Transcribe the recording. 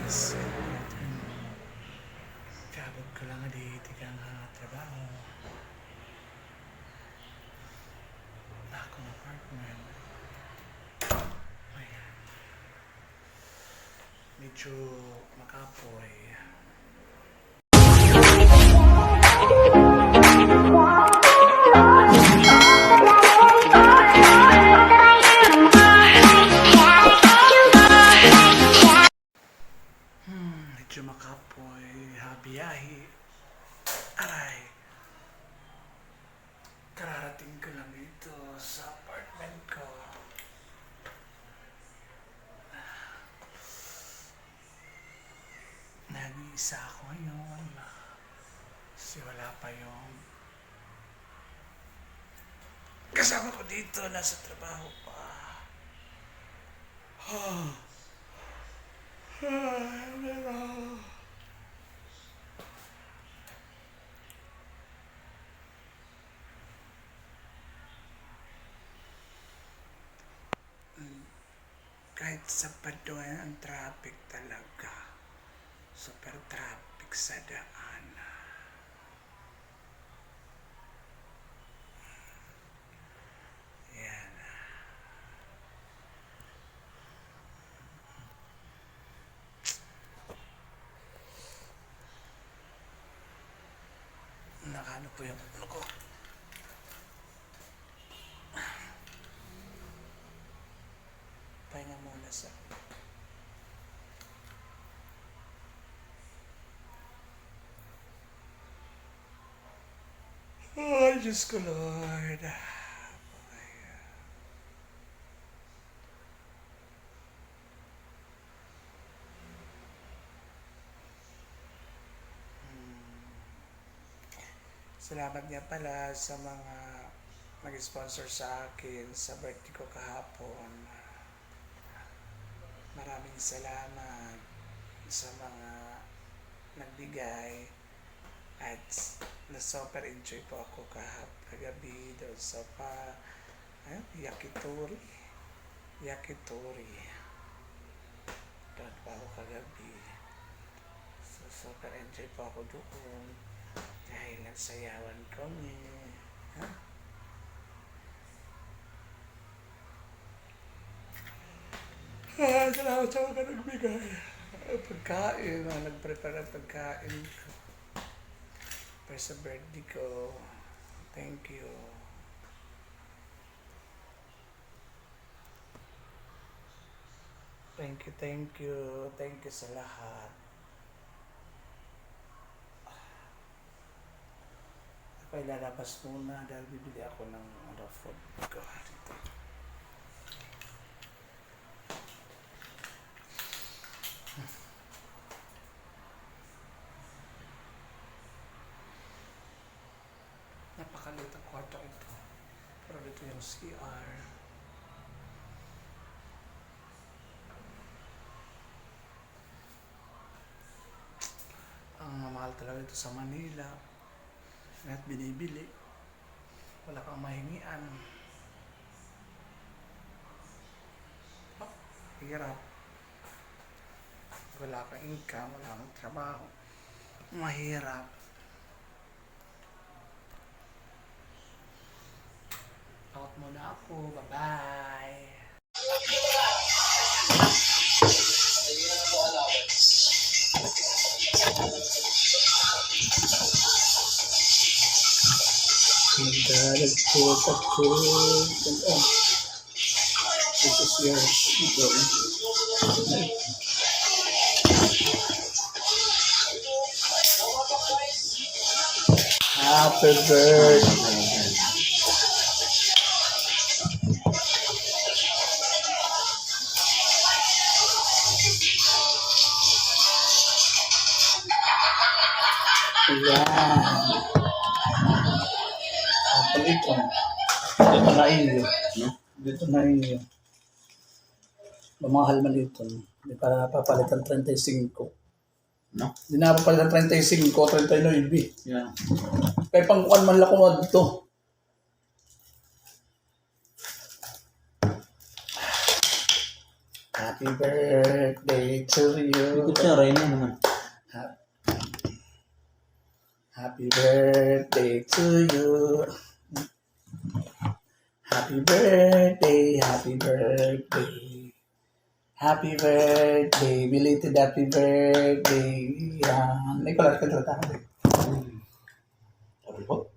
guys. Kabog ko lang di tikang trabaho. Akong apartment. Ayan. Medyo makapoy. Medyo makapoy. Habiyahi. Aray. Kararating ko lang dito sa apartment ko. Nag-iisa ako ngayon. Kasi wala pa yung kasama ko dito. Nasa trabaho pa. Kahit sa Paduan ang traffic talaga. Super traffic sa daan. Yan. Nakano po yung ano ko. Pahinga muna sa oh, Diyos ko Lord. Salamat niya pala sa mga nag-sponsor sa akin sa birthday ko kahapon. Maraming salamat sa mga nagbigay at na-super enjoy po ako kagabi doon sa yakitori doon pa ako kagabi, so super enjoy po ako doon dahil nagsayawan kami. Salamat sa mga nagbigay pagkain, nagprepare ng pagkain ko para sa birthday ko. Thank you. Thank you sa lahat. Ako ilalabas muna dahil bibili ako ng food ko dito. Napakaliit ang kwarto ito. Pero dito yung CR. Ang mahal talaga ito sa Manila. At binibili. Wala kang mahingian. Oh, hirap. Wala kang income, wala kang trabaho. Mahirap. Out muna ako. Bye-bye. This is yours. Happy birthday. Yan. Apple ito. Dito na inyo. Dito na inyo. Mamahal man ito. Hindi para papalitan 35. No? Hindi na papalitan 35, 39. Yeah. Kaya pangkukan man lang ko dito. Happy birthday to May you. kutsara, yun na naman. Ha- Happy birthday to you. Happy birthday, happy birthday. Happy birthday, belated happy birthday. Yan. Nicolas, kanta tayo. Sabi ko,